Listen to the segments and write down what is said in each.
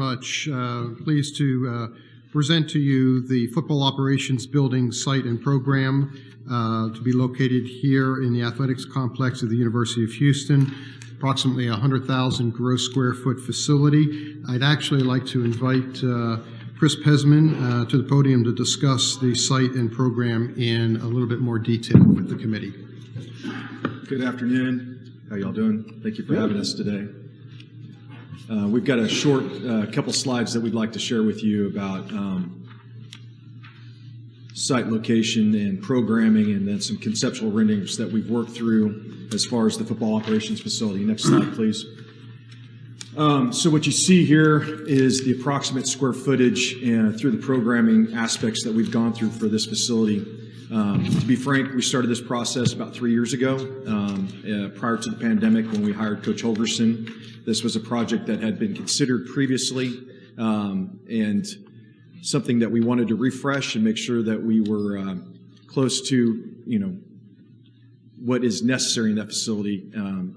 much. Pleased to present to you the Football Operations Building site and program to be located here in the athletics complex of the University of Houston. Approximately 100,000 gross square foot facility. I'd actually like to invite Chris Pezman to the podium to discuss the site and program in a little bit more detail with the committee. Good afternoon. How y'all doing? Thank you for having us today. We've got a short couple slides that we'd like to share with you about site location and programming, and then some conceptual renderings that we've worked through as far as the football operations facility. Next slide, please. So what you see here is the approximate square footage through the programming aspects that we've gone through for this facility. To be frank, we started this process about 3 years ago, prior to the pandemic, when we hired Coach Holgerson. This was a project that had been considered previously, and something that we wanted to refresh and make sure that we were close to, what is necessary in that facility,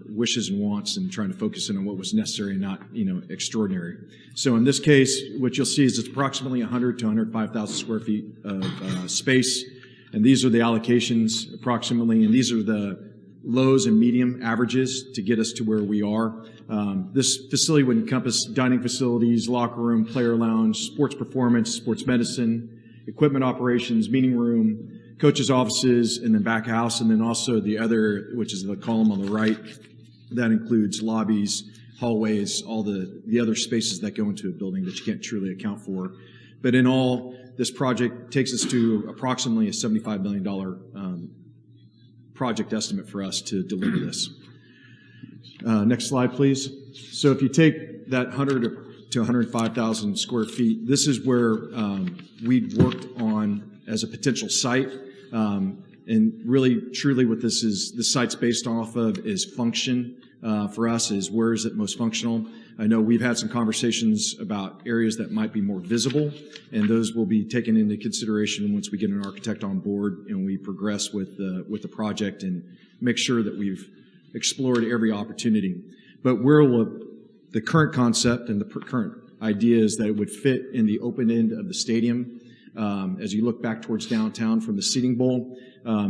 wishes and wants, and trying to focus in on what was necessary and not, extraordinary. So in this case, what you'll see is it's approximately 100 to 105,000 square feet of space. And these are the allocations approximately, and these are the lows and medium averages to get us to where we are. This facility would encompass dining facilities, locker room, player lounge, sports performance, sports medicine, equipment operations, meeting room, coaches' offices, and then back house, and then also the other, which is the column on the right, that includes lobbies, hallways, all the other spaces that go into a building that you can't truly account for. But in all, this project takes us to approximately a $75 million project estimate for us to deliver this. Next slide, please. So if you take that 100 to 105,000 square feet, this is where we'd worked on as a potential site. And really, truly what this site's based off of is function for us, is where is it most functional. I know we've had some conversations about areas that might be more visible, and those will be taken into consideration once we get an architect on board and we progress with the project and make sure that we've explored every opportunity. But the current concept and the current idea is that it would fit in the open end of the stadium. As you look back towards downtown from the seating bowl,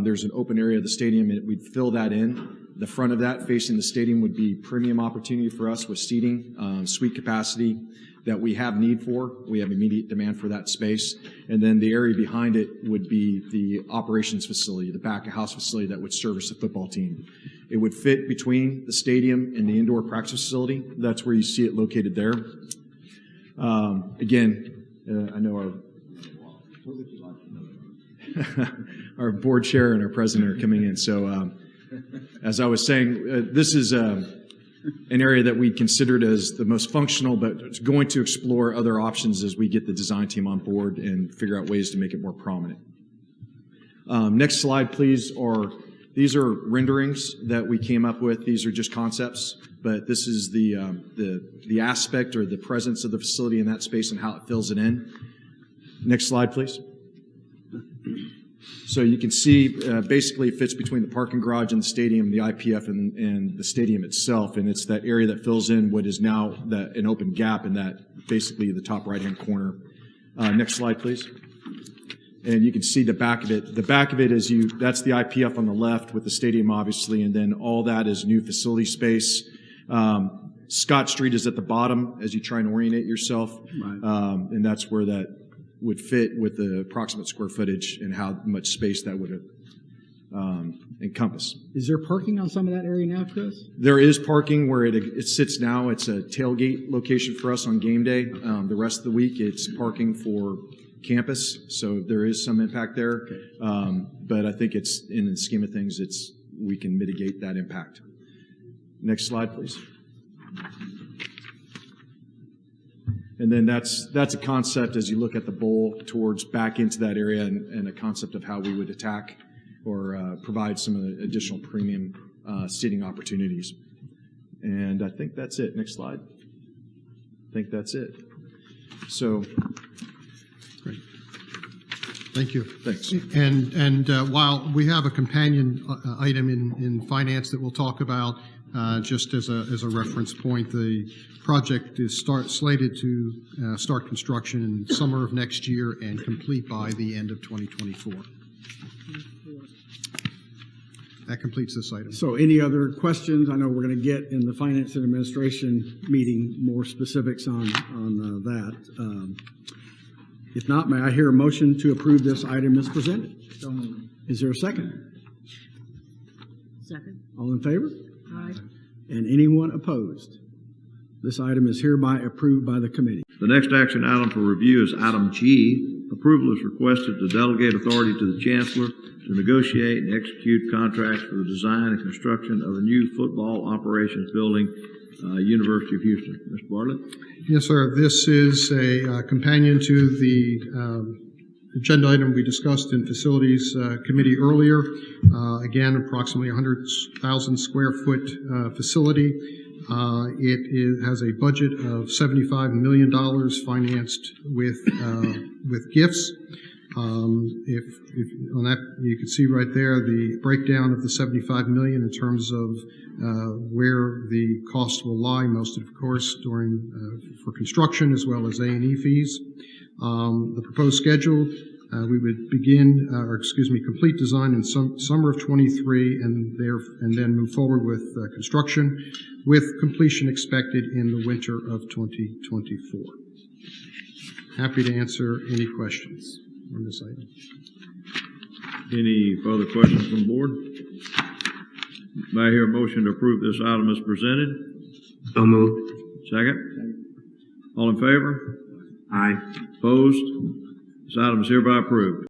there's an open area of the stadium, and we'd fill that in. The front of that, facing the stadium, would be premium opportunity for us with seating, suite capacity that we have need for. We have immediate demand for that space. And then the area behind it would be the operations facility, the back of house facility that would service the football team. It would fit between the stadium and the indoor practice facility. That's where you see it located there. Again, I know our board chair and our president are coming in. So as I was saying, this is an area that we considered as the most functional, but it's going to explore other options as we get the design team on board and figure out ways to make it more prominent. Next slide, please. These are renderings that we came up with. These are just concepts, but this is the aspect or the presence of the facility in that space and how it fills it in. Next slide, please. So you can see basically it fits between the parking garage and the stadium, the IPF and the stadium itself, and it's that area that fills in what is now an open gap in that basically the top right-hand corner. Next slide, please. And you can see the back of it. The back of it is that's the IPF on the left with the stadium, obviously, and then all that is new facility space. Scott Street is at the bottom as you try and orientate yourself, right. And that's where that would fit with the approximate square footage and how much space that would encompass. Is there parking on some of that area now, Chris? There is parking where it sits now. It's a tailgate location for us on game day. The rest of the week, it's parking for campus, so there is some impact there. Okay. But I think it's, in the scheme of things, we can mitigate that impact. Next slide, please. And then that's a concept as you look at the bowl towards back into that area, and a concept of how we would attack or provide some additional premium seating opportunities. And I think that's it. Next slide. I think that's it. So, great. Thank you. Thanks. And while we have a companion item in finance that we'll talk about, Just as a reference point, the project is slated to start construction in summer of next year and complete by the end of 2024. That completes this item. So any other questions? I know we're going to get in the Finance and Administration meeting more specifics on that. If not, may I hear a motion to approve this item as presented? So moved. Is there a second? Second. All in favor? Aye. And anyone opposed? This item is hereby approved by the committee. The next action item for review is item G. Approval is requested to delegate authority to the Chancellor to negotiate and execute contracts for the design and construction of a new football operations building, University of Houston. Mr. Bartlett? Yes, sir. This is a companion to the agenda item we discussed in Facilities Committee earlier. Again, approximately 100,000 square foot facility. It has a budget of $75 million financed with gifts. If on that, you can see right there the breakdown of the $75 million in terms of where the cost will lie, most of course for construction as well as A&E fees. The proposed schedule, we would complete design in summer of 23 and then move forward with construction, with completion expected in the winter of 2024. Happy to answer any questions on this item. Any further questions from the board? May I hear a motion to approve this item as presented? So moved. Second? All in favor? Aye. Opposed? This item is hereby approved.